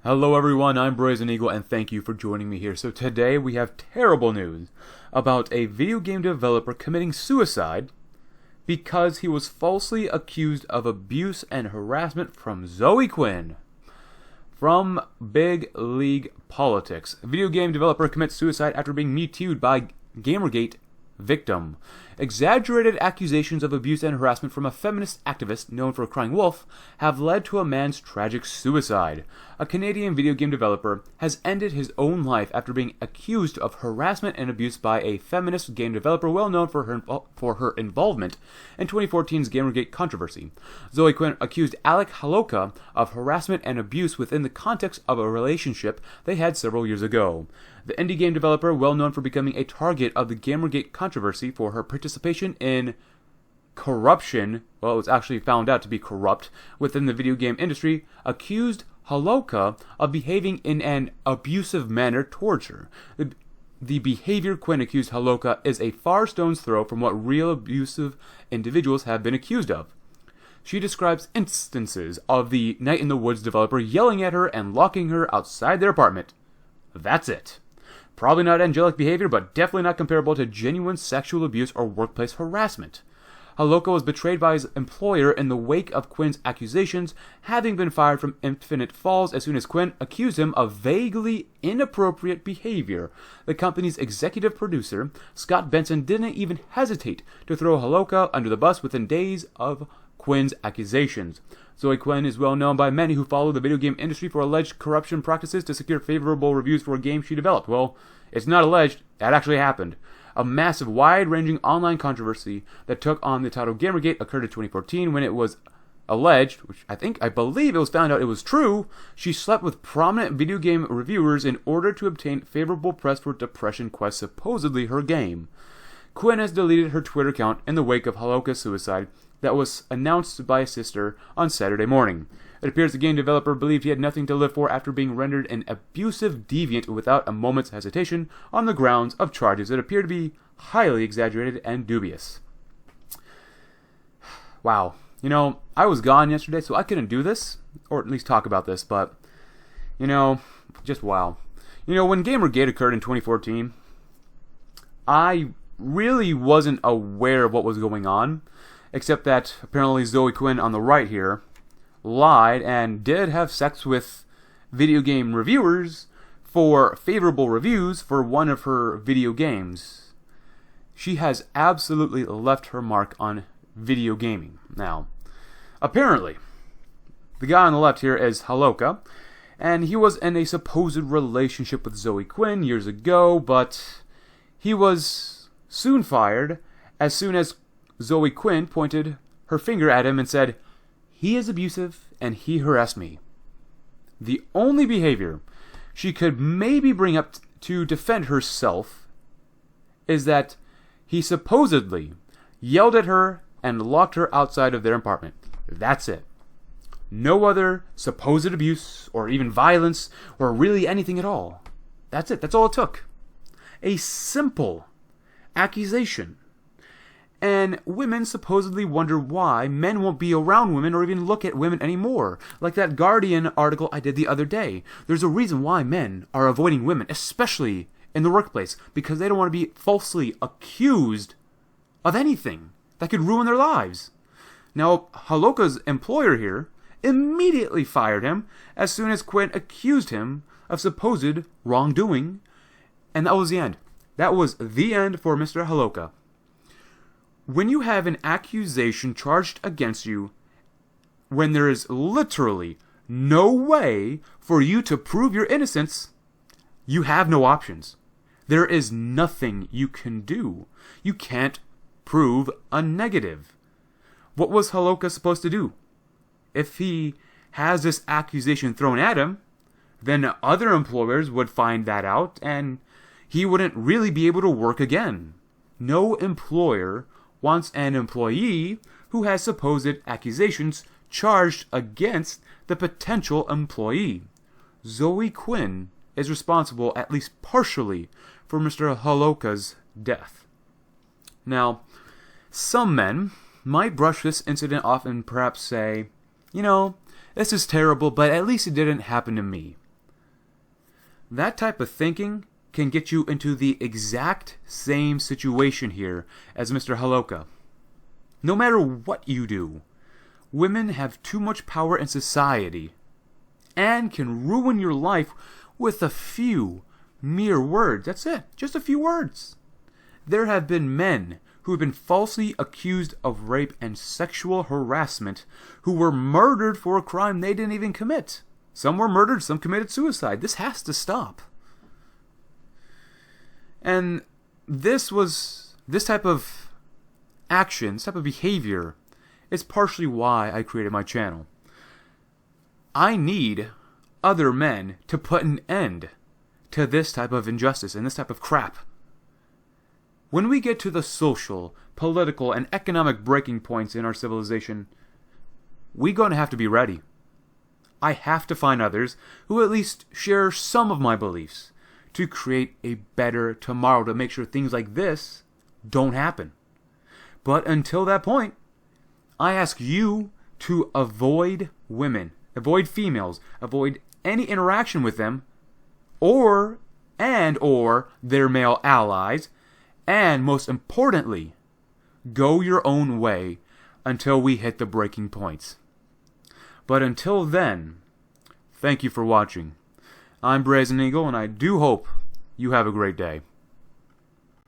Hello everyone, I'm Brazen Eagle and thank you for joining me here. So today we have terrible news about a video game developer committing suicide because he was falsely accused of abuse and harassment from Zoe Quinn. From Big League Politics, a video game developer commits suicide after being Me Too'd by Gamergate victim. Exaggerated accusations of abuse and harassment from a feminist activist known for crying wolf have led to a man's tragic suicide. A Canadian video game developer has ended his own life after being accused of harassment and abuse by a feminist game developer well known for her involvement in 2014's Gamergate controversy. Zoe Quinn accused Alec Holowka of harassment and abuse within the context of a relationship they had several years ago. The indie game developer, well known for becoming a target of the Gamergate controversy for her participation in corruption, well, it was actually found out to be corrupt within the video game industry, accused Holowka of behaving in an abusive manner towards her. The behavior Quinn accused Holowka is a far stone's throw from what real abusive individuals have been accused of. She describes instances of the Night in the Woods developer yelling at her and locking her outside their apartment. That's it. Probably not angelic behavior, but definitely not comparable to genuine sexual abuse or workplace harassment. Holowka was betrayed by his employer in the wake of Quinn's accusations, having been fired from Infinite Falls as soon as Quinn accused him of vaguely inappropriate behavior. The company's executive producer, Scott Benson, didn't even hesitate to throw Holowka under the bus within days of Quinn's accusations. Zoe Quinn is well known by many who follow the video game industry for alleged corruption practices to secure favorable reviews for a game she developed. Well, it's not alleged, that actually happened. A massive, wide-ranging online controversy that took on the title Gamergate occurred in 2014 when it was alleged, which I believe it was found out it was true, she slept with prominent video game reviewers in order to obtain favorable press for Depression Quest, supposedly her game. Quinn has deleted her Twitter account in the wake of Holowka's suicide that was announced by his sister on Saturday morning. It appears the game developer believed he had nothing to live for after being rendered an abusive deviant without a moment's hesitation on the grounds of charges that appear to be highly exaggerated and dubious. Wow. I was gone yesterday, so I couldn't do this, or at least talk about this, but, just wow. When Gamergate occurred in 2014, I really wasn't aware of what was going on, except that apparently Zoe Quinn on the right here lied and did have sex with video game reviewers for favorable reviews for one of her video games. She has absolutely left her mark on video gaming. Now, apparently, the guy on the left here is Holowka, and he was in a supposed relationship with Zoe Quinn years ago, but he was soon fired as soon as Zoe Quinn pointed her finger at him and said, "He is abusive and he harassed me." The only behavior she could maybe bring up to defend herself is that he supposedly yelled at her and locked her outside of their apartment. That's it. No other supposed abuse or even violence or really anything at all. That's it. That's all it took. A simple accusation. And women supposedly wonder why men won't be around women or even look at women anymore. Like that Guardian article I did the other day. There's a reason why men are avoiding women, especially in the workplace, because they don't want to be falsely accused of anything that could ruin their lives. Now, Holowka's employer here immediately fired him as soon as Quinn accused him of supposed wrongdoing, and that was the end. That was the end for Mr. Holowka. When you have an accusation charged against you, when there is literally no way for you to prove your innocence, you have no options. There is nothing you can do. You can't prove a negative. What was Holowka supposed to do? If he has this accusation thrown at him, then other employers would find that out and he wouldn't really be able to work again. No employer wants an employee who has supposed accusations charged against the potential employee. Zoe Quinn is responsible, at least partially, for Mr. Holowka's death. Now, some men might brush this incident off and perhaps say, this is terrible, but at least it didn't happen to me. that type of thinking can get you into the exact same situation here as Mr. Holowka. No matter what you do, women have too much power in society and can ruin your life with a few mere words. That's it, just a few words. There have been men who have been falsely accused of rape and sexual harassment who were murdered for a crime they didn't even commit. Some were murdered, some committed suicide. This has to stop. And this type of action, this type of behavior, is partially why I created my channel. I need other men to put an end to this type of injustice and this type of crap. When we get to the social, political, and economic breaking points in our civilization, we're going to have to be ready. I have to find others who at least share some of my beliefs to create a better tomorrow, to make sure things like this don't happen. But until that point, I ask you to avoid women, avoid females, avoid any interaction with them, or their male allies, and most importantly, go your own way until we hit the breaking points. But until then, thank you for watching. I'm Brazen Eagle, and I do hope you have a great day.